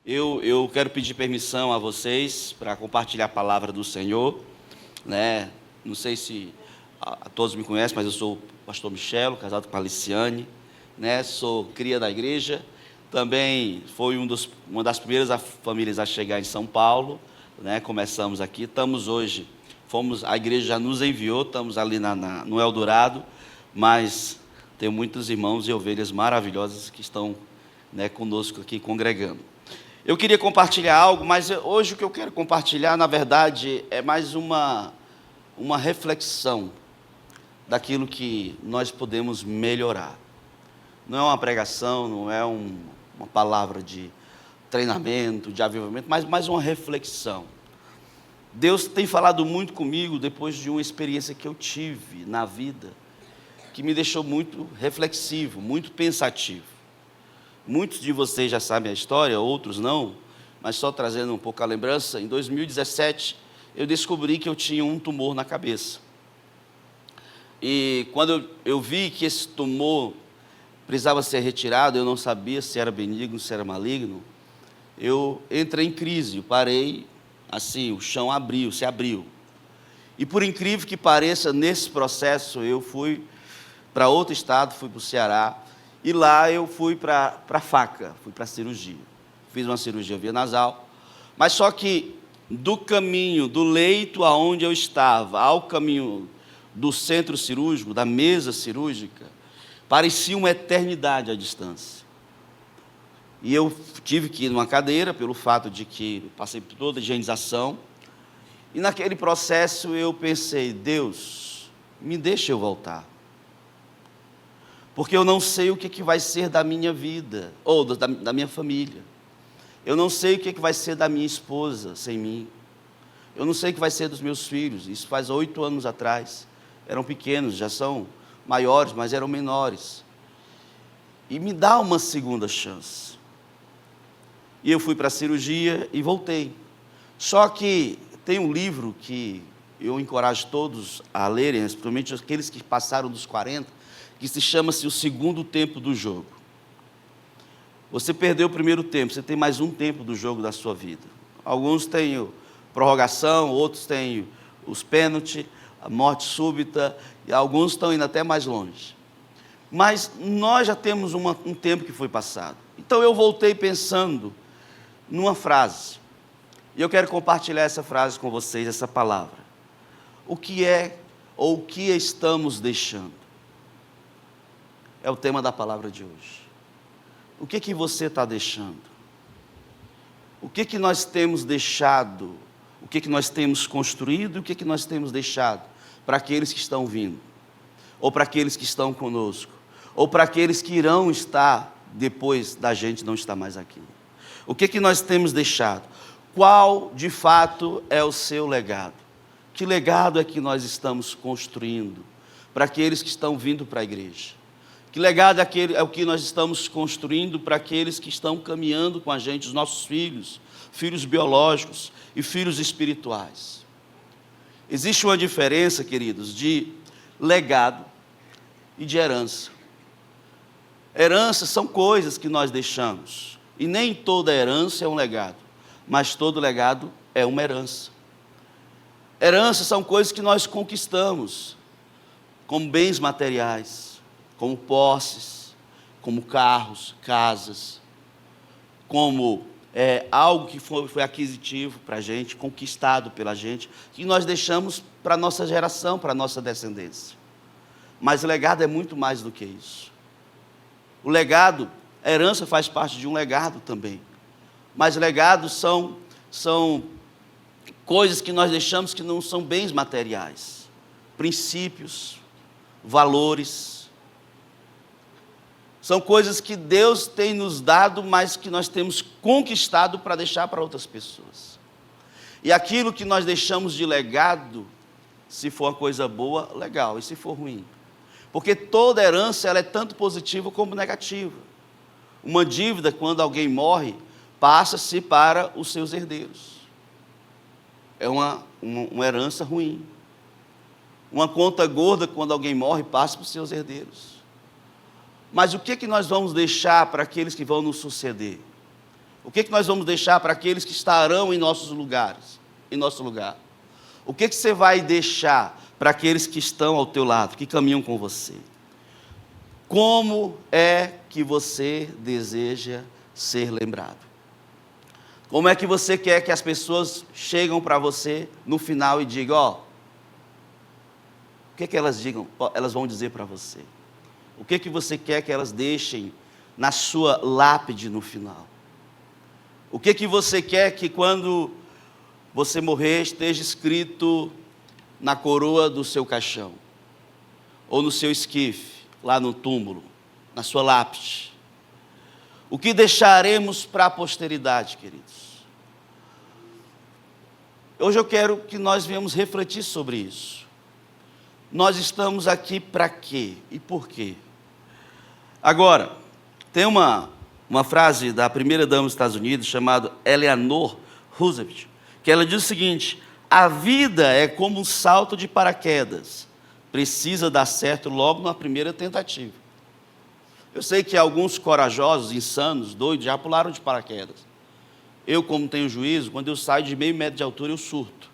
Eu quero pedir permissão a vocês para compartilhar a palavra do Senhor, né? Não sei se a todos me conhecem, mas eu sou o pastor Michelo, casado com a Aliciane, né? Sou cria da igreja, também foi uma das primeiras famílias a chegar em São Paulo, né? Começamos aqui, a igreja já nos enviou, estamos ali no Eldorado, mas tenho muitos irmãos e ovelhas maravilhosas que estão, né, conosco aqui congregando. Eu queria compartilhar algo, mas hoje o que eu quero compartilhar, na verdade, é mais uma reflexão daquilo que nós podemos melhorar. Não é uma pregação, não é uma palavra de treinamento, de avivamento, mas mais uma reflexão. Deus tem falado muito comigo depois de uma experiência que eu tive na vida, que me deixou muito reflexivo, muito pensativo. Muitos de vocês já sabem a história, outros não, mas só trazendo um pouco a lembrança, em 2017 eu descobri que eu tinha um tumor na cabeça. E quando eu vi que esse tumor precisava ser retirado, eu não sabia se era benigno, se era maligno, eu entrei em crise, eu parei, assim, o chão se abriu. E por incrível que pareça, nesse processo eu fui para outro estado, fui para o Ceará, e lá eu fui para a faca, fui para a cirurgia. Fiz uma cirurgia via nasal, mas só que do caminho, do leito aonde eu estava, ao caminho do centro cirúrgico, da mesa cirúrgica, parecia uma eternidade a distância. E eu tive que ir numa cadeira, pelo fato de que passei por toda a higienização, e naquele processo eu pensei, Deus, me deixa eu voltar. Porque eu não sei o que vai ser da minha vida, ou da minha família. Eu não sei o que vai ser da minha esposa sem mim. Eu não sei o que vai ser dos meus filhos. Isso faz 8 anos atrás. Eram pequenos, já são maiores, mas eram menores. E me dá uma segunda chance. E eu fui para a cirurgia e voltei. Só que tem um livro que eu encorajo todos a lerem, principalmente aqueles que passaram dos 40, que se chama-se O Segundo Tempo do Jogo. Você perdeu o primeiro tempo, você tem mais um tempo do jogo da sua vida. Alguns têm prorrogação, outros têm os pênaltis, a morte súbita, e alguns estão indo até mais longe. Mas nós já temos um tempo que foi passado. Então eu voltei pensando numa frase, e eu quero compartilhar essa frase com vocês, essa palavra. O que é, ou o que estamos deixando? É o tema da palavra de hoje. O que você está deixando? O que nós temos deixado? O que nós temos construído? O que nós temos deixado para aqueles que estão vindo? Ou para aqueles que estão conosco? Ou para aqueles que irão estar depois da gente não estar mais aqui? O que nós temos deixado? Qual, de fato, é o seu legado? Que legado é que nós estamos construindo para aqueles que estão vindo para a igreja? Que legado é o que nós estamos construindo para aqueles que estão caminhando com a gente, os nossos filhos, filhos biológicos e filhos espirituais? Existe uma diferença, queridos, de legado e de herança. Herança são coisas que nós deixamos, e nem toda herança é um legado, mas todo legado é uma herança. Herança são coisas que nós conquistamos, como bens materiais, como posses, como carros, casas, como algo que foi aquisitivo para a gente, conquistado pela gente, que nós deixamos para a nossa geração, para a nossa descendência. Mas o legado é muito mais do que isso. O legado, a herança faz parte de um legado também, mas legados são coisas que nós deixamos que não são bens materiais, princípios, valores. São coisas que Deus tem nos dado, mas que nós temos conquistado para deixar para outras pessoas. E aquilo que nós deixamos de legado, se for uma coisa boa, legal, e se for ruim. Porque toda herança ela é tanto positiva como negativa. Uma dívida, quando alguém morre, passa-se para os seus herdeiros. É uma herança ruim. Uma conta gorda, quando alguém morre, passa para os seus herdeiros. Mas o que nós vamos deixar para aqueles que vão nos suceder? O que nós vamos deixar para aqueles que estarão em nossos lugares, em nosso lugar? O que você vai deixar para aqueles que estão ao teu lado, que caminham com você? Como é que você deseja ser lembrado? Como é que você quer que as pessoas cheguem para você no final e digam, ó, o que elas digam? Elas vão dizer para você. O que você quer que elas deixem na sua lápide no final? O que você quer que quando você morrer esteja escrito na coroa do seu caixão? Ou no seu esquife, lá no túmulo, na sua lápide? O que deixaremos para a posteridade, queridos? Hoje eu quero que nós venhamos refletir sobre isso. Nós estamos aqui para quê e por quê? Agora, tem uma frase da primeira dama dos Estados Unidos, chamada Eleanor Roosevelt, que ela diz o seguinte: a vida é como um salto de paraquedas, precisa dar certo logo na primeira tentativa. Eu sei que alguns corajosos, insanos, doidos, já pularam de paraquedas. Eu, como tenho juízo, quando eu saio de meio metro de altura, eu surto.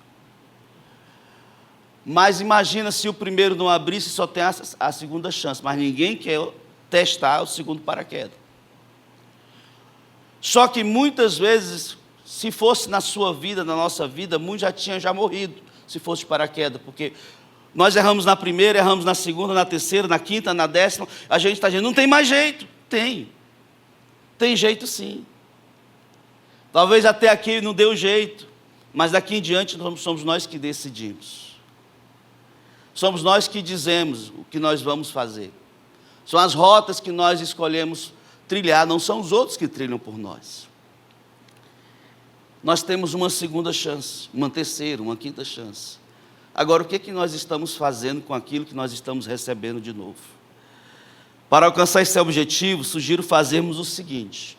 Mas imagina se o primeiro não abrisse e só tem a segunda chance, mas ninguém quer testar o segundo paraquedas. Só que muitas vezes, se fosse na sua vida, na nossa vida, muitos já tinham morrido, se fosse de paraquedas, porque nós erramos na primeira, erramos na segunda, na terceira, na quinta, na décima, a gente está dizendo, não tem mais jeito. Tem jeito sim. Talvez até aqui não deu jeito, mas daqui em diante somos nós que decidimos. Somos nós que dizemos o que nós vamos fazer. São as rotas que nós escolhemos trilhar, não são os outros que trilham por nós. Nós temos uma segunda chance, uma terceira, uma quinta chance. Agora, o que nós estamos fazendo com aquilo que nós estamos recebendo de novo? Para alcançar esse objetivo, sugiro fazermos o seguinte: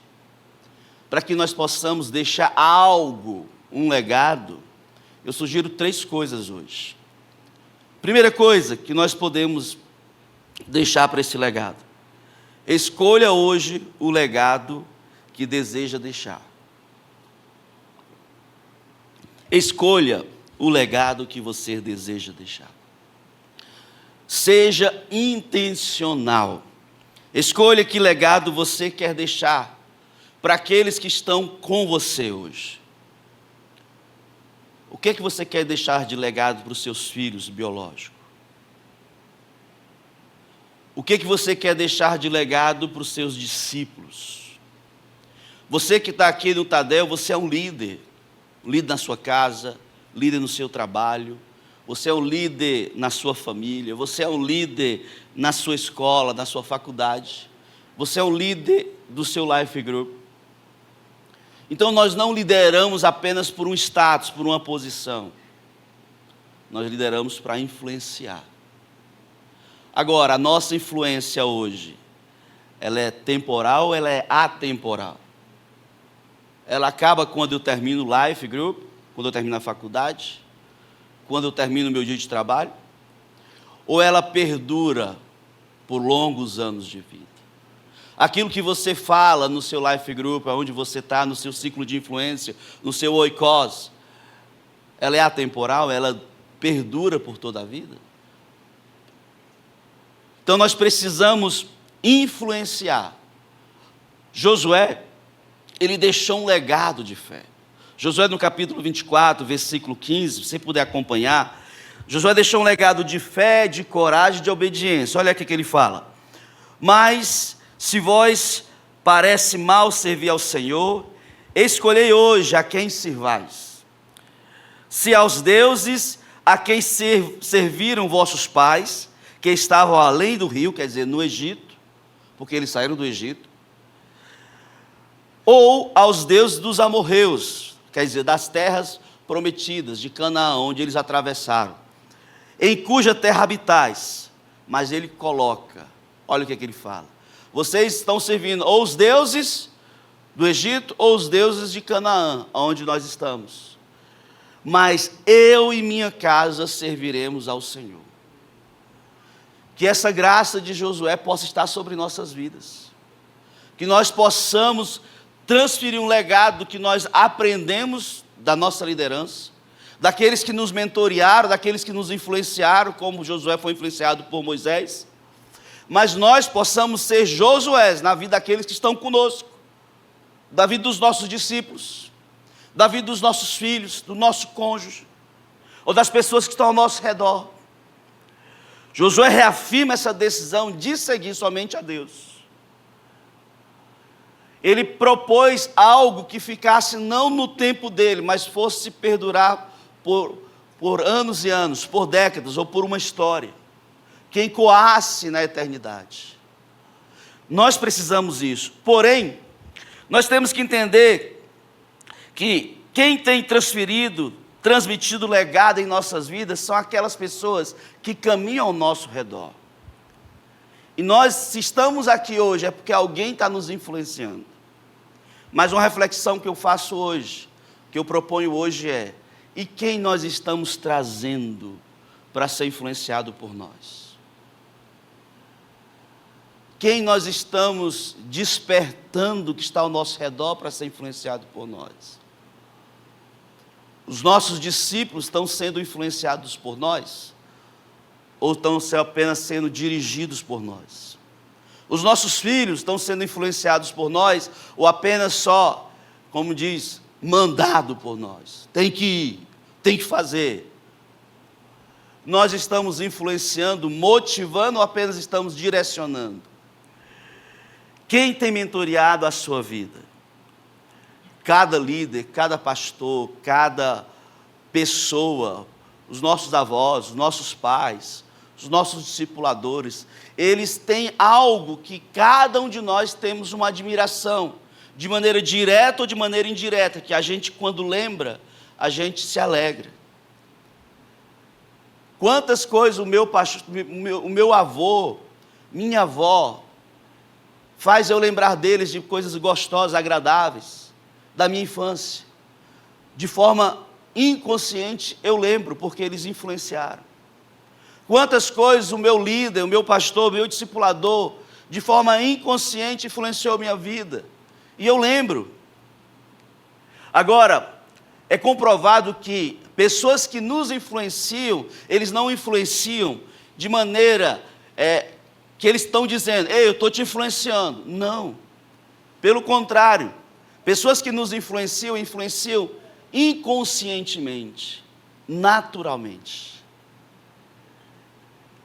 para que nós possamos deixar algo, um legado, eu sugiro 3 coisas hoje. Primeira coisa que nós podemos deixar para esse legado: escolha hoje o legado que deseja deixar. Escolha o legado que você deseja deixar. Seja intencional. Escolha que legado você quer deixar para aqueles que estão com você hoje. O que você quer deixar de legado para os seus filhos biológicos? O que você quer deixar de legado para os seus discípulos? Você que está aqui no Tadel, você é um líder na sua casa, líder no seu trabalho, você é um líder na sua família, você é um líder na sua escola, na sua faculdade, você é um líder do seu life group. Então nós não lideramos apenas por um status, por uma posição, nós lideramos para influenciar. Agora, a nossa influência hoje, ela é temporal ou ela é atemporal? Ela acaba quando eu termino o life group, quando eu termino a faculdade, quando eu termino o meu dia de trabalho? Ou ela perdura por longos anos de vida? Aquilo que você fala no seu life group, onde você está, no seu ciclo de influência, no seu oikos, ela é atemporal, ela perdura por toda a vida? Então nós precisamos influenciar. Josué, ele deixou um legado de fé. Josué no capítulo 24, versículo 15, se você puder acompanhar, Josué deixou um legado de fé, de coragem, de obediência. Olha aqui que ele fala: mas se vós parece mal servir ao Senhor, escolhei hoje a quem sirvais. Se aos deuses a quem serviram vossos pais, que estavam além do rio, quer dizer, no Egito, porque eles saíram do Egito, ou aos deuses dos amorreus, quer dizer, das terras prometidas, de Canaã, onde eles atravessaram, em cuja terra habitais. Mas ele coloca, olha o que ele fala: vocês estão servindo ou os deuses do Egito, ou os deuses de Canaã, onde nós estamos, mas eu e minha casa serviremos ao Senhor. Que essa graça de Josué possa estar sobre nossas vidas, que nós possamos transferir um legado que nós aprendemos da nossa liderança, daqueles que nos mentorearam, daqueles que nos influenciaram, como Josué foi influenciado por Moisés, mas nós possamos ser Josués na vida daqueles que estão conosco, da vida dos nossos discípulos, da vida dos nossos filhos, do nosso cônjuge, ou das pessoas que estão ao nosso redor. Josué reafirma essa decisão de seguir somente a Deus. Ele propôs algo que ficasse não no tempo dele, mas fosse perdurar por anos e anos, por décadas, ou por uma história, que ecoasse na eternidade. Nós precisamos disso. Porém, nós temos que entender que quem tem transmitido legado em nossas vidas são aquelas pessoas que caminham ao nosso redor. E nós, se estamos aqui hoje, é porque alguém está nos influenciando. Mas uma reflexão que eu faço hoje, que eu proponho hoje é: e quem nós estamos trazendo para ser influenciado por nós? Quem nós estamos despertando que está ao nosso redor para ser influenciado por nós? Os nossos discípulos estão sendo influenciados por nós? Ou estão apenas sendo dirigidos por nós? Os nossos filhos estão sendo influenciados por nós? Ou apenas só, como diz, mandado por nós? Tem que ir, tem que fazer. Nós estamos influenciando, motivando ou apenas estamos direcionando? Quem tem mentoreado a sua vida? Cada líder, cada pastor, cada pessoa, os nossos avós, os nossos pais, os nossos discipuladores, eles têm algo que cada um de nós temos uma admiração, de maneira direta ou de maneira indireta, que a gente, quando lembra, a gente se alegra. Quantas coisas o meu avô, minha avó, faz eu lembrar deles de coisas gostosas, agradáveis, da minha infância. De forma inconsciente eu lembro, porque eles influenciaram. Quantas coisas o meu líder, o meu pastor, o meu discipulador, de forma inconsciente influenciou a minha vida. E eu lembro. Agora, é comprovado que pessoas que nos influenciam, eles não influenciam de maneira que eles estão dizendo: ei, eu estou te influenciando. Não. Pelo contrário, pessoas que nos influenciam inconscientemente, naturalmente.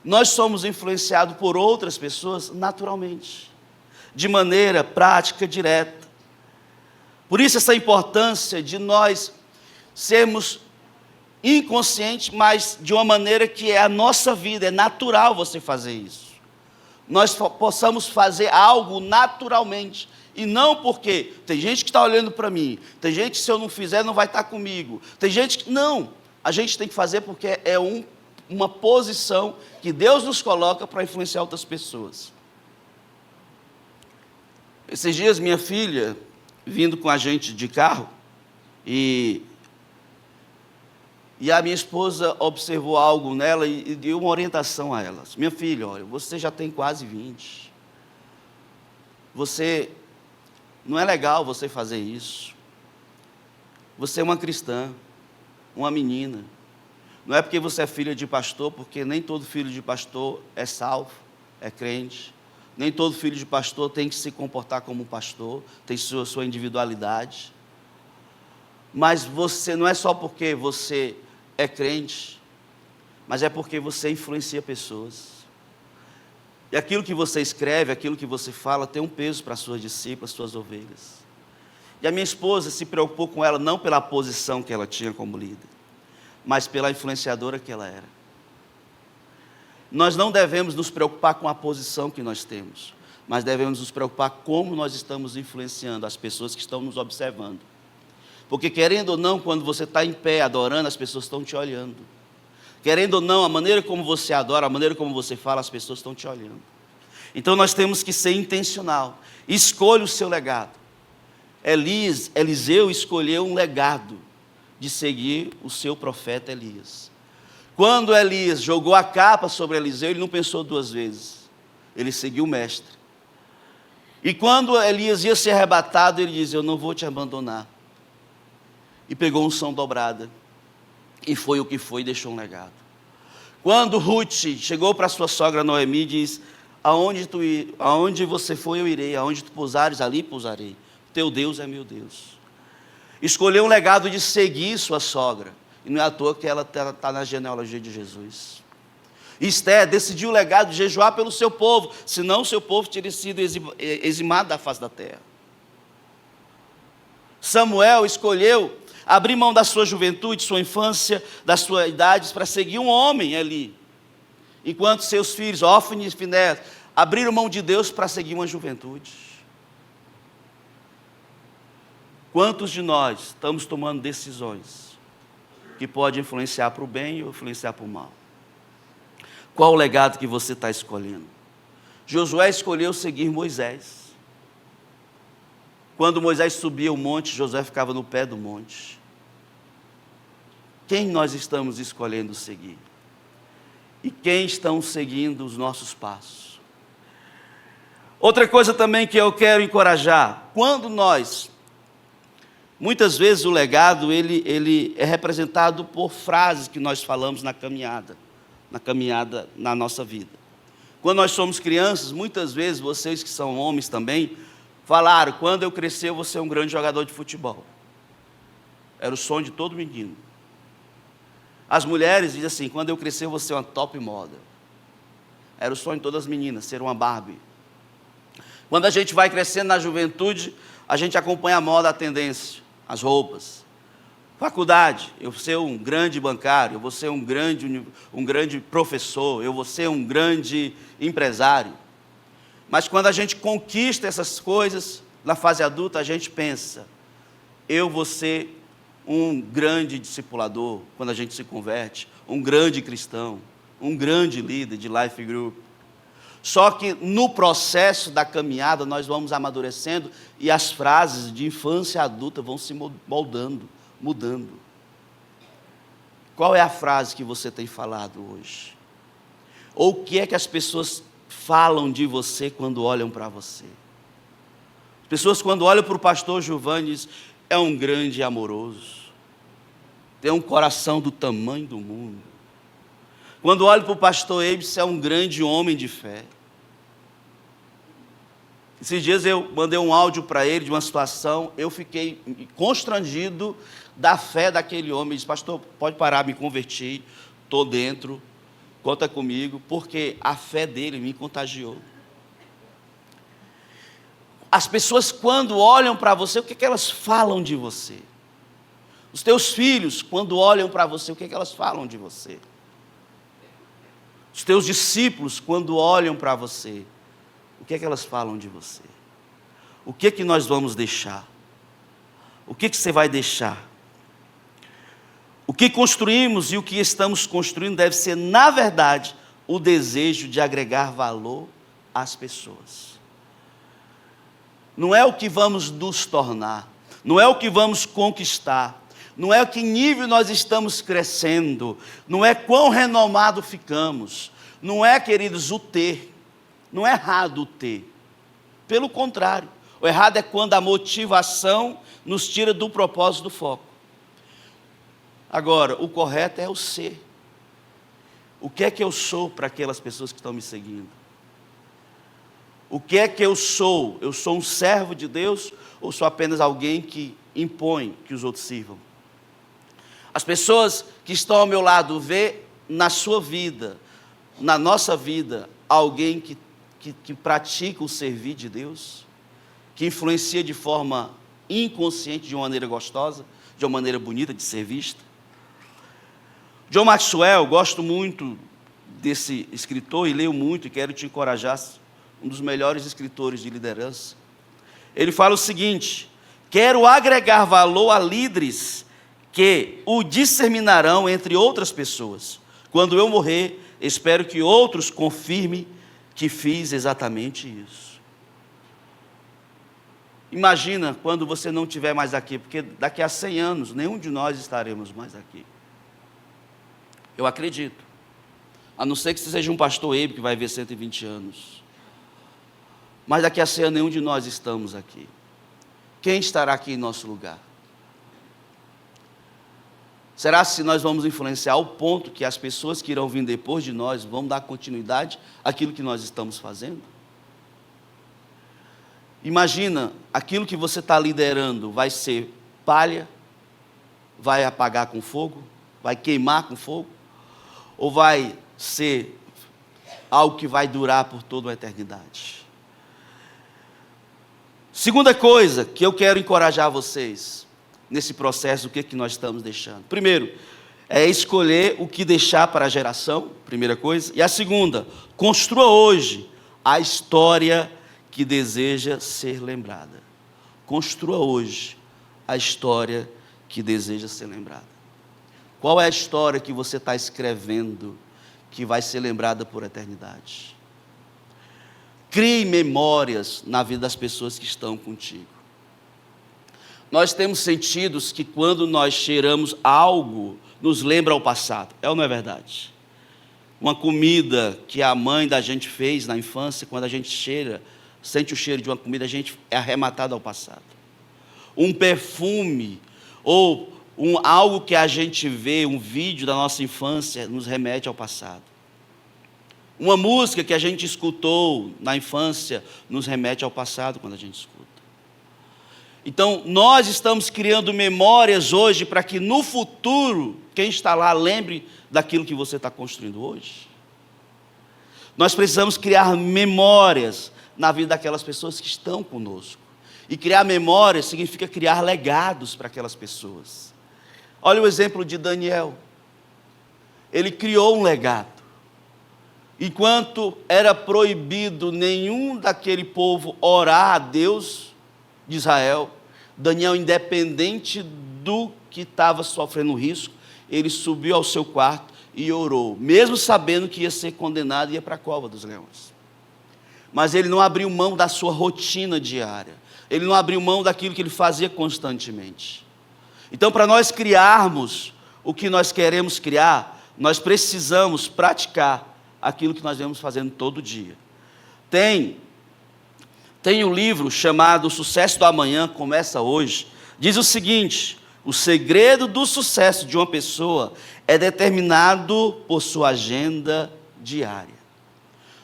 Nós somos influenciados por outras pessoas naturalmente, de maneira prática, direta. Por isso essa importância de nós sermos inconscientes, mas de uma maneira que é a nossa vida, é natural você fazer isso. Nós possamos fazer algo naturalmente, e não porque tem gente que está olhando para mim, tem gente que se eu não fizer não vai estar comigo, tem gente que... Não, a gente tem que fazer porque é uma posição que Deus nos coloca para influenciar outras pessoas. Esses dias minha filha, vindo com a gente de carro, e a minha esposa observou algo nela e deu uma orientação a ela. Minha filha, olha, você já tem quase 20. Não é legal você fazer isso. Você é uma cristã, uma menina. Não é porque você é filha de pastor, porque nem todo filho de pastor é salvo, é crente. Nem todo filho de pastor tem que se comportar como um pastor, tem sua individualidade. Mas você, não é só porque você é crente, mas é porque você influencia pessoas. E aquilo que você escreve, aquilo que você fala, tem um peso para as suas discípulas, suas ovelhas. E a minha esposa se preocupou com ela, não pela posição que ela tinha como líder, mas pela influenciadora que ela era. Nós não devemos nos preocupar com a posição que nós temos, mas devemos nos preocupar como nós estamos influenciando as pessoas que estão nos observando. Porque querendo ou não, quando você está em pé adorando, as pessoas estão te olhando. Querendo ou não, a maneira como você adora, a maneira como você fala, as pessoas estão te olhando. Então nós temos que ser intencional. Escolha o seu legado. Eliseu escolheu um legado de seguir o seu profeta Elias. Quando Elias jogou a capa sobre Eliseu, ele não pensou duas vezes. Ele seguiu o mestre. E quando Elias ia ser arrebatado, ele diz: eu não vou te abandonar. E pegou unção dobrada. E foi o que foi e deixou um legado. Quando Ruth chegou para sua sogra Noemi, diz: aonde você for eu irei, aonde tu pousares, ali pousarei. Teu Deus é meu Deus. Escolheu um legado de seguir sua sogra. E não é à toa que ela está na genealogia de Jesus. Esther decidiu o legado de jejuar pelo seu povo, senão o seu povo teria sido eximado da face da terra. Samuel escolheu abrir mão da sua juventude, sua infância, das suas idades, para seguir um homem ali. Enquanto seus filhos, Ófni e Finéias, abriram mão de Deus para seguir uma juventude. Quantos de nós estamos tomando decisões que podem influenciar para o bem ou influenciar para o mal? Qual o legado que você está escolhendo? Josué escolheu seguir Moisés. Quando Moisés subia o monte, Josué ficava no pé do monte. Quem nós estamos escolhendo seguir? E quem estão seguindo os nossos passos? Outra coisa também que eu quero encorajar, muitas vezes o legado, ele é representado por frases que nós falamos na caminhada na nossa vida. Quando nós somos crianças, muitas vezes, vocês que são homens também, falaram: quando eu crescer eu vou ser um grande jogador de futebol. Era o sonho de todo menino. As mulheres dizem assim: quando eu crescer eu vou ser uma top model. Era o sonho de todas as meninas, ser uma Barbie. Quando a gente vai crescendo na juventude, a gente acompanha a moda, a tendência, as roupas. Faculdade, eu vou ser um grande bancário, eu vou ser um grande professor, eu vou ser um grande empresário. Mas quando a gente conquista essas coisas, na fase adulta, a gente pensa: eu vou ser um grande discipulador, quando a gente se converte, um grande cristão, um grande líder de life group. Só que no processo da caminhada nós vamos amadurecendo e as frases de infância adulta vão se moldando, mudando. Qual é a frase que você tem falado hoje? Ou o que é que as pessoas falam de você quando olham para você? As pessoas, quando olham para o pastor Giovanni, dizem: é um grande amoroso, tem um coração do tamanho do mundo. Quando olham para o pastor Ebs, é um grande homem de fé. Esses dias eu mandei um áudio para ele de uma situação, eu fiquei constrangido da fé daquele homem. Ele disse: pastor, pode parar, me converti, estou dentro, conta comigo, porque a fé dele me contagiou. As pessoas, quando olham para você, o que é que elas falam de você? Os teus filhos, quando olham para você, o que é que elas falam de você? Os teus discípulos, quando olham para você, o que é que elas falam de você? O que é que nós vamos deixar? O que é que você vai deixar? O que construímos e o que estamos construindo deve ser, na verdade, o desejo de agregar valor às pessoas. Não é o que vamos nos tornar, não é o que vamos conquistar, não é o que nível nós estamos crescendo, não é quão renomado ficamos, não é, queridos, o ter. Não é errado o ter, pelo contrário, o errado é quando a motivação nos tira do propósito, do foco. Agora, o correto é o ser. O que é que eu sou para aquelas pessoas que estão me seguindo? O que é que eu sou? Eu sou um servo de Deus ou sou apenas alguém que impõe que os outros sirvam? As pessoas que estão ao meu lado vê na sua vida, na nossa vida, alguém que pratica o servir de Deus, que influencia de forma inconsciente, de uma maneira gostosa, de uma maneira bonita de ser vista. John Maxwell, gosto muito desse escritor e leio muito e quero te encorajar, um dos melhores escritores de liderança. Ele fala o seguinte: quero agregar valor a líderes que o disseminarão entre outras pessoas. Quando eu morrer, espero que outros confirmem que fiz exatamente isso. Imagina quando você não estiver mais aqui, porque daqui a 100 anos, nenhum de nós estaremos mais aqui. Eu acredito. A não ser que você seja um pastor Ebe que vai ver 120 anos. Mas daqui a ceia nenhum de nós estamos aqui. Quem estará aqui em nosso lugar? Será se nós vamos influenciar ao ponto que as pessoas que irão vir depois de nós vão dar continuidade àquilo que nós estamos fazendo? Imagina, aquilo que você está liderando vai ser palha, vai apagar com fogo, vai queimar com fogo, ou vai ser algo que vai durar por toda a eternidade? Segunda coisa que eu quero encorajar vocês nesse processo, o que nós estamos deixando? Primeiro, é escolher o que deixar para a geração, primeira coisa. E a segunda, construa hoje a história que deseja ser lembrada. Construa hoje a história que deseja ser lembrada. Qual é a história que você está escrevendo que vai ser lembrada por eternidade? Crie memórias na vida das pessoas que estão contigo. Nós temos sentidos que quando nós cheiramos algo, nos lembra ao passado. É ou não é verdade? Uma comida que a mãe da gente fez na infância, quando a gente cheira, sente o cheiro de uma comida, a gente é arrematado ao passado. Um perfume, ou algo que a gente vê, um vídeo da nossa infância, nos remete ao passado. Uma música que a gente escutou na infância, nos remete ao passado quando a gente escuta. Então, nós estamos criando memórias hoje para que no futuro, quem está lá lembre daquilo que você está construindo hoje. Nós precisamos criar memórias na vida daquelas pessoas que estão conosco. E criar memórias significa criar legados para aquelas pessoas. Olha o exemplo de Daniel. Ele criou um legado. Enquanto era proibido nenhum daquele povo orar a Deus de Israel, Daniel, independente do que estava sofrendo risco, ele subiu ao seu quarto e orou, mesmo sabendo que ia ser condenado e ia para a cova dos leões. Mas ele não abriu mão da sua rotina diária. Ele não abriu mão daquilo que ele fazia constantemente. Então, para nós criarmos o que nós queremos criar, nós precisamos praticar aquilo que nós vemos fazendo todo dia. Tem um livro chamado O Sucesso do Amanhã, começa hoje, diz o seguinte: o segredo do sucesso de uma pessoa é determinado por sua agenda diária.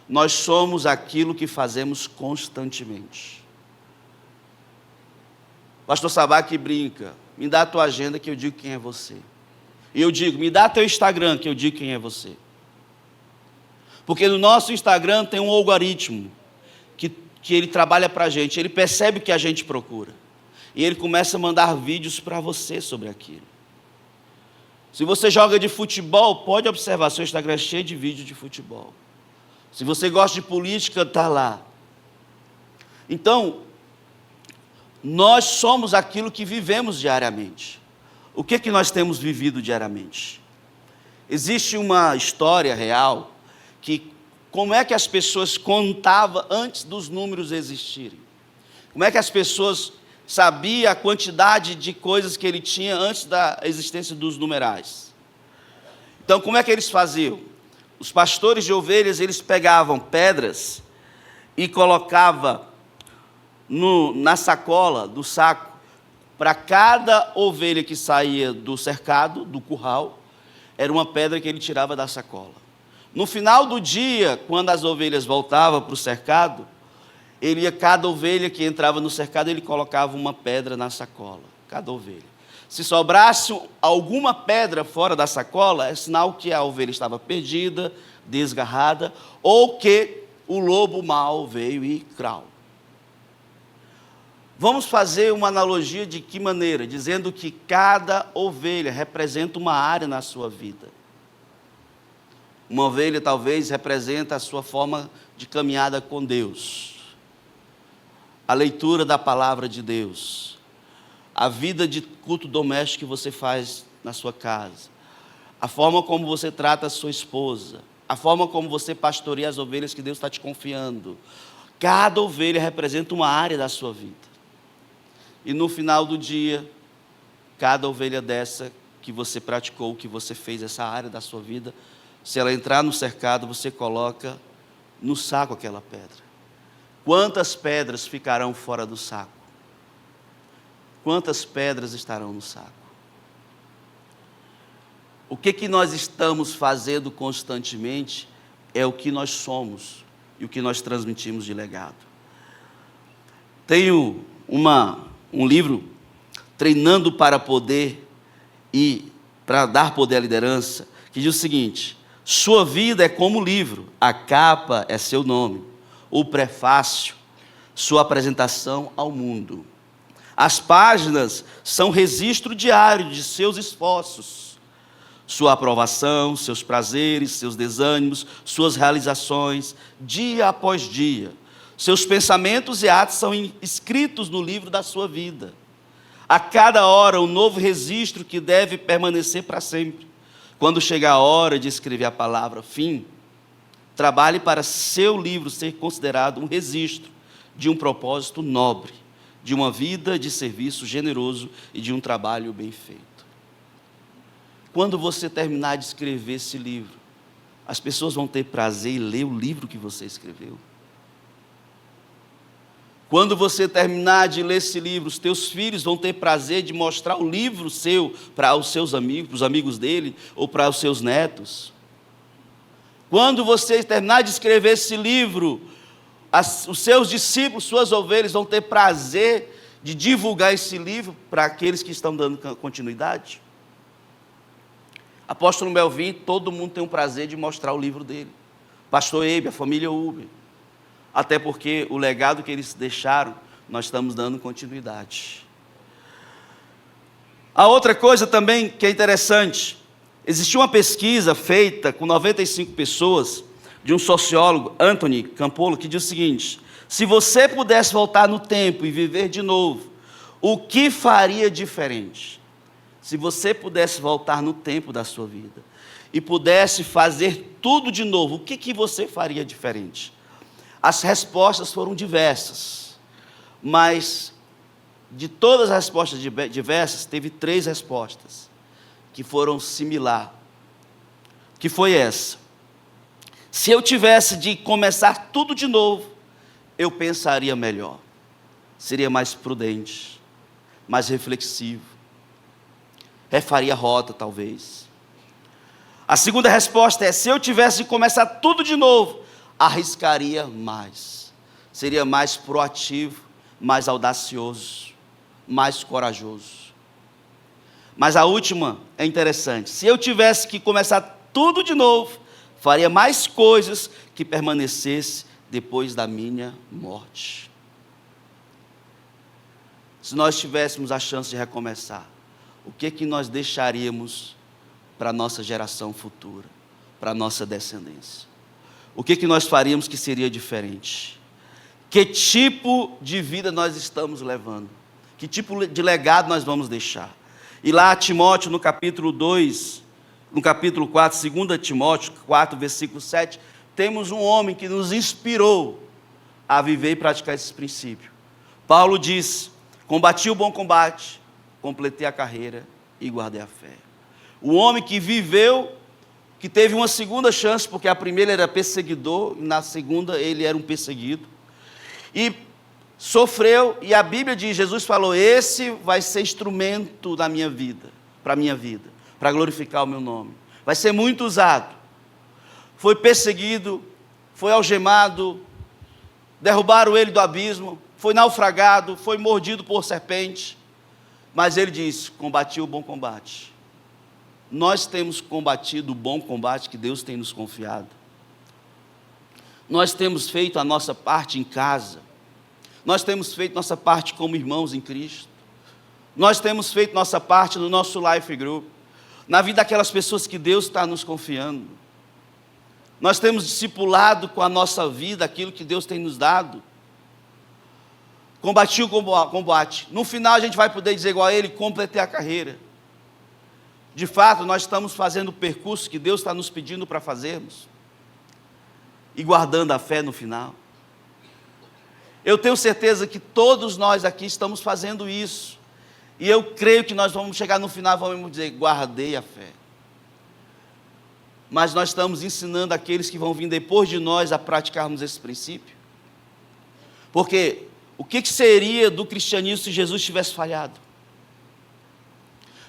Nós somos aquilo que fazemos constantemente. Pastor Sabac brinca, me dá a tua agenda que eu digo quem é você. E eu digo, me dá teu Instagram que eu digo quem é você. Porque no nosso Instagram tem um algoritmo que ele trabalha para a gente, ele percebe o que a gente procura. E ele começa a mandar vídeos para você sobre aquilo. Se você joga de futebol, pode observar, seu Instagram é cheio de vídeos de futebol. Se você gosta de política, está lá. Então, nós somos aquilo que vivemos diariamente. O que nós temos vivido diariamente? Existe uma história real que como é que as pessoas contavam antes dos números existirem? Como é que as pessoas sabiam a quantidade de coisas que ele tinha antes da existência dos numerais? Então, como é que eles faziam? Os pastores de ovelhas, eles pegavam pedras e colocavam na sacola do saco, para cada ovelha que saía do cercado, do curral, era uma pedra que ele tirava da sacola. No final do dia, quando as ovelhas voltavam para o cercado, cada ovelha que entrava no cercado, ele colocava uma pedra na sacola, cada ovelha. Se sobrasse alguma pedra fora da sacola, é sinal que a ovelha estava perdida, desgarrada, ou que o lobo mau veio e crau. Vamos fazer uma analogia de que maneira? Dizendo que cada ovelha representa uma área na sua vida. Uma ovelha talvez representa a sua forma de caminhada com Deus. A leitura da palavra de Deus. A vida de culto doméstico que você faz na sua casa. A forma como você trata a sua esposa. A forma como você pastoreia as ovelhas que Deus está te confiando. Cada ovelha representa uma área da sua vida. E no final do dia, cada ovelha dessa que você praticou, que você fez essa área da sua vida, se ela entrar no cercado, você coloca no saco aquela pedra. Quantas pedras ficarão fora do saco? Quantas pedras estarão no saco? O que nós estamos fazendo constantemente é o que nós somos e o que nós transmitimos de legado. Tenho um livro, Treinando para Poder e para Dar Poder à Liderança, que diz o seguinte: sua vida é como livro, a capa é seu nome, o prefácio, sua apresentação ao mundo. As páginas são registro diário de seus esforços, sua aprovação, seus prazeres, seus desânimos, suas realizações, dia após dia. Seus pensamentos e atos são escritos no livro da sua vida. A cada hora, um novo registro que deve permanecer para sempre. Quando chegar a hora de escrever a palavra fim, trabalhe para seu livro ser considerado um registro de um propósito nobre, de uma vida de serviço generoso e de um trabalho bem feito. Quando você terminar de escrever esse livro, as pessoas vão ter prazer em ler o livro que você escreveu. Quando você terminar de ler esse livro, os teus filhos vão ter prazer de mostrar o livro seu para os seus amigos, para os amigos dele, ou para os seus netos. Quando você terminar de escrever esse livro, os seus discípulos, suas ovelhas, vão ter prazer de divulgar esse livro para aqueles que estão dando continuidade. Apóstolo Melvin, todo mundo tem um prazer de mostrar o livro dele. Pastor Eibe, a família Uber. Até porque o legado que eles deixaram, nós estamos dando continuidade. A outra coisa também que é interessante, existiu uma pesquisa feita com 95 pessoas, de um sociólogo, Anthony Campolo, que diz o seguinte: se você pudesse voltar no tempo e viver de novo, o que faria diferente? Se você pudesse voltar no tempo da sua vida e pudesse fazer tudo de novo, o que você faria diferente? As respostas foram diversas, mas de todas as respostas diversas, teve 3 respostas que foram similares, que foi essa: se eu tivesse de começar tudo de novo, eu pensaria melhor, seria mais prudente, mais reflexivo, refaria a rota talvez. A segunda resposta é: se eu tivesse de começar tudo de novo, arriscaria mais, seria mais proativo, mais audacioso, mais corajoso. Mas a última é interessante: se eu tivesse que começar tudo de novo, faria mais coisas que permanecesse depois da minha morte. Se nós tivéssemos a chance de recomeçar, o que nós deixaríamos para a nossa geração futura, para a nossa descendência? O que nós faríamos que seria diferente? Que tipo de vida nós estamos levando? Que tipo de legado nós vamos deixar? E lá Timóteo, no capítulo 2, no capítulo 4, 2 Timóteo 4, versículo 7, temos um homem que nos inspirou a viver e praticar esses princípios. Paulo diz: combati o bom combate, completei a carreira e guardei a fé. O homem que viveu, que teve uma segunda chance, porque a primeira era perseguidor, e na segunda ele era um perseguido, e sofreu, e a Bíblia diz, Jesus falou: esse vai ser instrumento da minha vida, para glorificar o meu nome, vai ser muito usado. Foi perseguido, foi algemado, derrubaram ele do abismo, foi naufragado, foi mordido por serpente, mas ele disse: combati o bom combate. Nós temos combatido o bom combate que Deus tem nos confiado. Nós temos feito a nossa parte em casa. Nós temos feito nossa parte como irmãos em Cristo. Nós temos feito nossa parte no nosso Life Group, na vida daquelas pessoas que Deus está nos confiando. Nós temos discipulado com a nossa vida aquilo que Deus tem nos dado. Combati o combate. No final a gente vai poder dizer igual a ele: completei a carreira. De fato, nós estamos fazendo o percurso que Deus está nos pedindo para fazermos, e guardando a fé no final. Eu tenho certeza que todos nós aqui estamos fazendo isso, e eu creio que nós vamos chegar no final e vamos dizer: guardei a fé. Mas nós estamos ensinando aqueles que vão vir depois de nós a praticarmos esse princípio. Porque o que seria do cristianismo se Jesus tivesse falhado?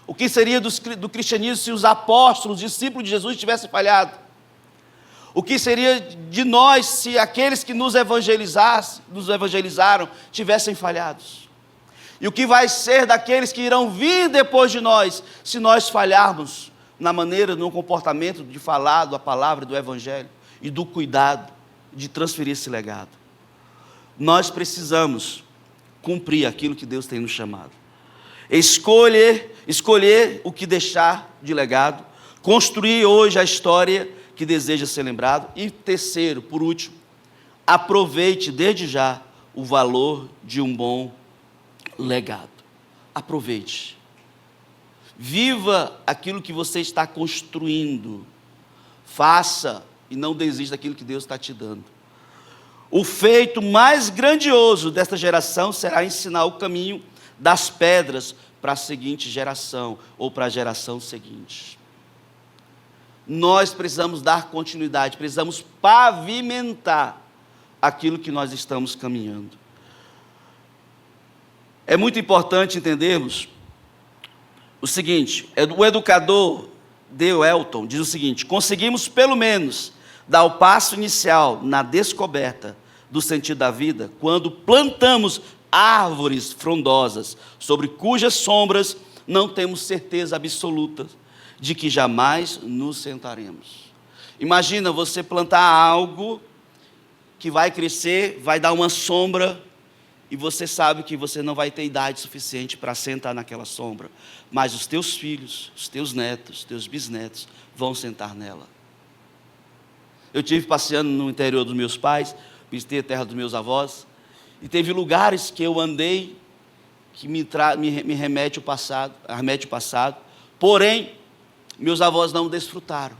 O que seria do cristianismo se os apóstolos, os discípulos de Jesus tivessem falhado? O que seria de nós se aqueles que nos evangelizaram tivessem falhados? E o que vai ser daqueles que irão vir depois de nós, se nós falharmos na maneira, no comportamento de falar da palavra, do evangelho e do cuidado de transferir esse legado? Nós precisamos cumprir aquilo que Deus tem nos chamado. Escolher o que deixar de legado, construir hoje a história que deseja ser lembrado. E terceiro, por último, aproveite desde já o valor de um bom legado. Aproveite. Viva aquilo que você está construindo. Faça e não desista daquilo que Deus está te dando. O feito mais grandioso desta geração será ensinar o caminho das pedras para a seguinte geração, ou para a geração seguinte. Nós precisamos dar continuidade, precisamos pavimentar aquilo que nós estamos caminhando. É muito importante entendermos o seguinte: o educador Dale Elton diz o seguinte: conseguimos pelo menos dar o passo inicial na descoberta do sentido da vida quando plantamos árvores frondosas sobre cujas sombras não temos certeza absoluta de que jamais nos sentaremos. Imagina você plantar algo que vai crescer, vai dar uma sombra, e você sabe que você não vai ter idade suficiente para sentar naquela sombra, mas os teus filhos, os teus netos, os teus bisnetos vão sentar nela. Eu tive passeando no interior dos meus pais, visitei a terra dos meus avós, e teve lugares que eu andei que me remete ao passado, porém, meus avós não desfrutaram,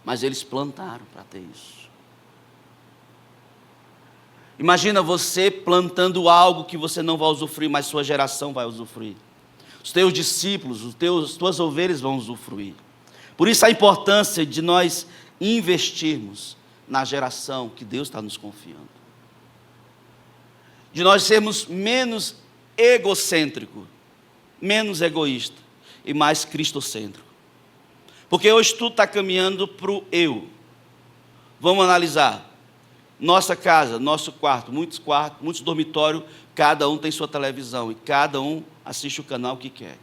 mas eles plantaram para ter isso. Imagina você plantando algo que você não vai usufruir, mas sua geração vai usufruir. Os teus discípulos, as tuas ovelhas vão usufruir. Por isso a importância de nós investirmos na geração que Deus está nos confiando. De nós sermos menos egocêntrico, menos egoísta e mais cristocêntrico. Porque hoje tudo está caminhando para o eu. Vamos analisar. Nossa casa, nosso quarto, muitos dormitórios, cada um tem sua televisão e cada um assiste o canal que quer.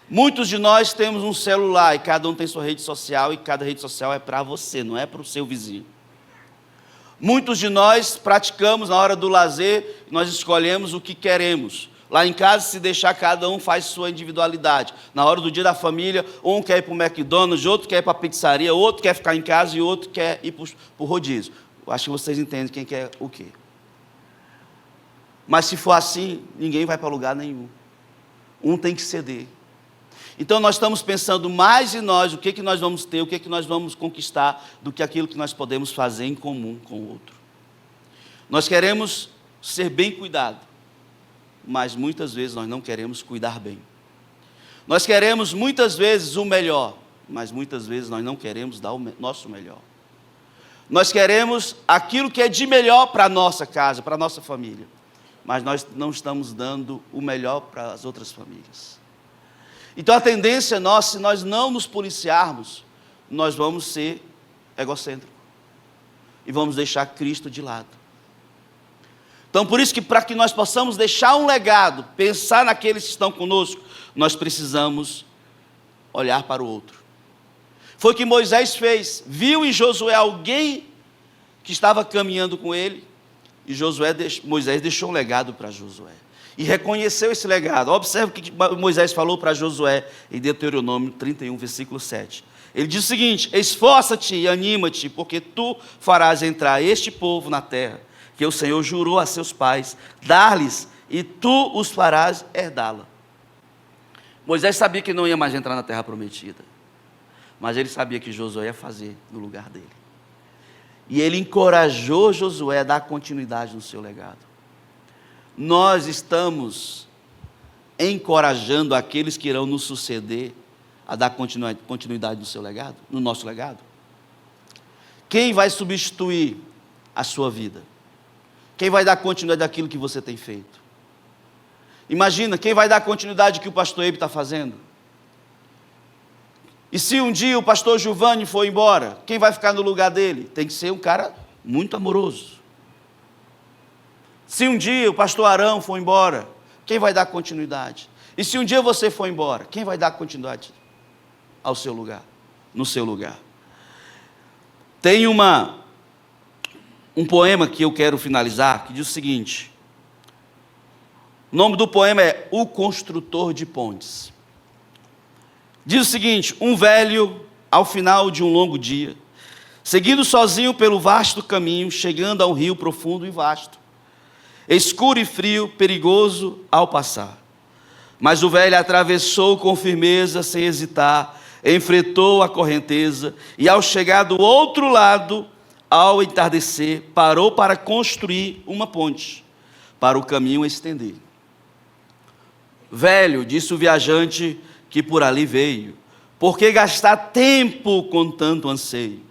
Muitos de nós temos um celular e cada um tem sua rede social, e cada rede social é para você, não é para o seu vizinho. Muitos de nós praticamos na hora do lazer, nós escolhemos o que queremos. Lá em casa, se deixar, cada um faz sua individualidade. Na hora do dia da família, um quer ir para o McDonald's, outro quer ir para a pizzaria, outro quer ficar em casa e outro quer ir para o rodízio. Eu acho que vocês entendem quem quer o quê. Mas se for assim, ninguém vai para lugar nenhum. Um tem que ceder. Então nós estamos pensando mais em nós, o que nós vamos ter, o que nós vamos conquistar, do que aquilo que nós podemos fazer em comum com o outro. Nós queremos ser bem cuidados, mas muitas vezes nós não queremos cuidar bem. Nós queremos muitas vezes o melhor, mas muitas vezes nós não queremos dar o nosso melhor. Nós queremos aquilo que é de melhor para a nossa casa, para a nossa família, mas nós não estamos dando o melhor para as outras famílias. Então a tendência nossa, se nós não nos policiarmos, nós vamos ser egocêntricos e vamos deixar Cristo de lado. Então por isso que para que nós possamos deixar um legado, pensar naqueles que estão conosco, nós precisamos olhar para o outro. Foi o que Moisés fez, viu em Josué alguém que estava caminhando com ele, e Moisés deixou um legado para Josué. E reconheceu esse legado. Observe o que Moisés falou para Josué em Deuteronômio 31, versículo 7. Ele diz o seguinte: esforça-te e anima-te, porque tu farás entrar este povo na terra, que o Senhor jurou a seus pais dar-lhes, e tu os farás herdá-la. Moisés sabia que não ia mais entrar na terra prometida, mas ele sabia que Josué ia fazer no lugar dele. E ele encorajou Josué a dar continuidade no seu legado. Nós estamos encorajando aqueles que irão nos suceder a dar continuidade no seu legado, no nosso legado. Quem vai substituir a sua vida? Quem vai dar continuidade àquilo que você tem feito? Imagina, quem vai dar continuidade ao que o pastor Eibe está fazendo? E se um dia o pastor Giovanni for embora, quem vai ficar no lugar dele? Tem que ser um cara muito amoroso. Se um dia o pastor Arão for embora, quem vai dar continuidade? E se um dia você for embora, quem vai dar continuidade ao seu lugar, no seu lugar? Tem um poema que eu quero finalizar, que diz o seguinte: o nome do poema é O Construtor de Pontes. Diz o seguinte: um velho, ao final de um longo dia, seguindo sozinho pelo vasto caminho, chegando a um rio profundo e vasto, escuro e frio, perigoso ao passar. Mas o velho atravessou com firmeza, sem hesitar, enfrentou a correnteza, e ao chegar do outro lado, ao entardecer, parou para construir uma ponte, para o caminho estender. Velho, disse o viajante que por ali veio, por que gastar tempo com tanto anseio?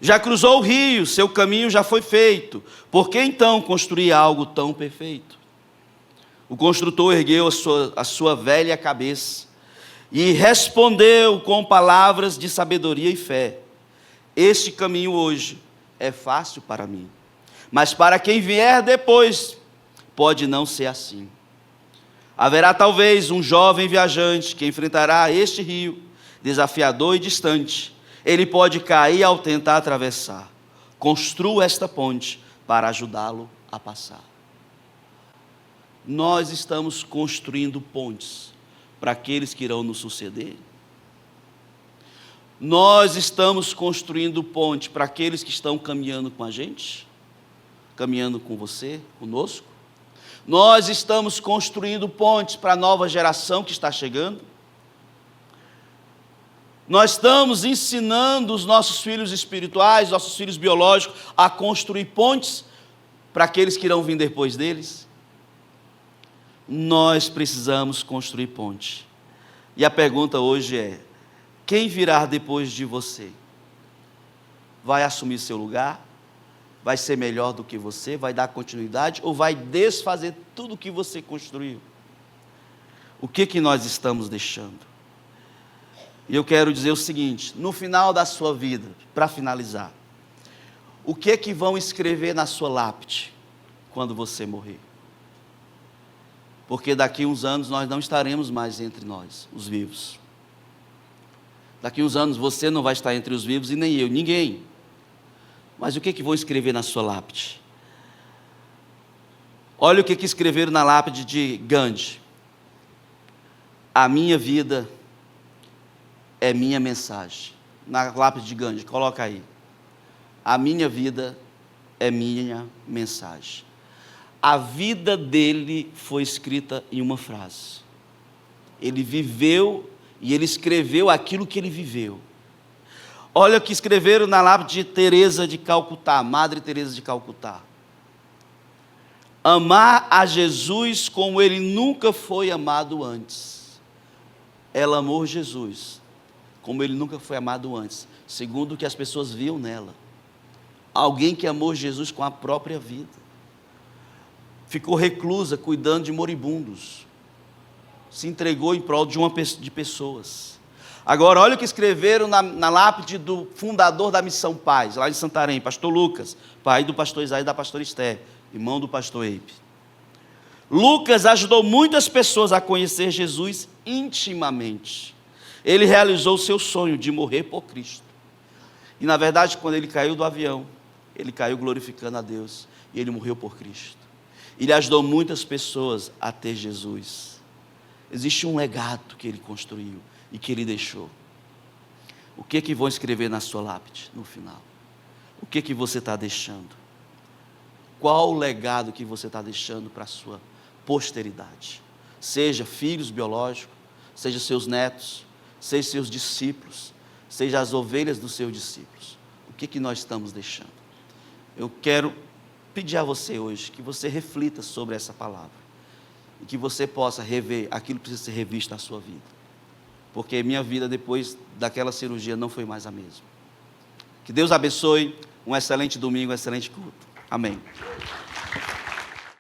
Já cruzou o rio, seu caminho já foi feito, por que então construir algo tão perfeito? O construtor ergueu a sua velha cabeça e respondeu com palavras de sabedoria e fé: este caminho hoje é fácil para mim, mas para quem vier depois, pode não ser assim. Haverá talvez um jovem viajante que enfrentará este rio, desafiador e distante. Ele pode cair ao tentar atravessar. Construa esta ponte para ajudá-lo a passar. Nós estamos construindo pontes para aqueles que irão nos suceder. Nós estamos construindo ponte para aqueles que estão caminhando com a gente, caminhando com você, conosco. Nós estamos construindo pontes para a nova geração que está chegando. Nós estamos ensinando os nossos filhos espirituais, nossos filhos biológicos, a construir pontes para aqueles que irão vir depois deles. Nós precisamos construir ponte. E a pergunta hoje é: quem virá depois de você? Vai assumir seu lugar? Vai ser melhor do que você? Vai dar continuidade? Ou vai desfazer tudo o que você construiu? O que nós estamos deixando? E eu quero dizer o seguinte: no final da sua vida, para finalizar, o que vão escrever na sua lápide quando você morrer? Porque daqui uns anos nós não estaremos mais entre nós, os vivos. Daqui uns anos você não vai estar entre os vivos e nem eu, ninguém. Mas o que vão escrever na sua lápide? Olha o que escreveram na lápide de Gandhi: a minha vida é minha mensagem. Na lápide de Gandhi, coloca aí: a minha vida é minha mensagem. A vida dele foi escrita em uma frase. Ele viveu e ele escreveu aquilo que ele viveu. Olha o que escreveram na lápide de Teresa de Calcutá, Madre Teresa de Calcutá: amar a Jesus como ele nunca foi amado antes. Ela amou Jesus como ele nunca foi amado antes, segundo o que as pessoas viam nela. Alguém que amou Jesus com a própria vida. Ficou reclusa cuidando de moribundos. Se entregou em prol de pessoas. Agora, olha o que escreveram na lápide do fundador da Missão Paz, lá em Santarém, pastor Lucas, pai do pastor Isaías e da pastora Esther, irmão do pastor Eibe. Lucas ajudou muitas pessoas a conhecer Jesus intimamente. Ele realizou o seu sonho de morrer por Cristo. E na verdade, quando ele caiu do avião, ele caiu glorificando a Deus, e ele morreu por Cristo. Ele ajudou muitas pessoas a ter Jesus. Existe um legado que ele construiu e que ele deixou. O que vão escrever na sua lápide no final? O que você está deixando? Qual o legado que você está deixando para a sua posteridade? Seja filhos biológicos, seja seus netos, seja seus discípulos, seja as ovelhas dos seus discípulos. O que nós estamos deixando? Eu quero pedir a você hoje que você reflita sobre essa palavra e que você possa rever aquilo que precisa ser revisto na sua vida, porque minha vida depois daquela cirurgia não foi mais a mesma. Que Deus abençoe Um excelente domingo, um excelente culto. Amém.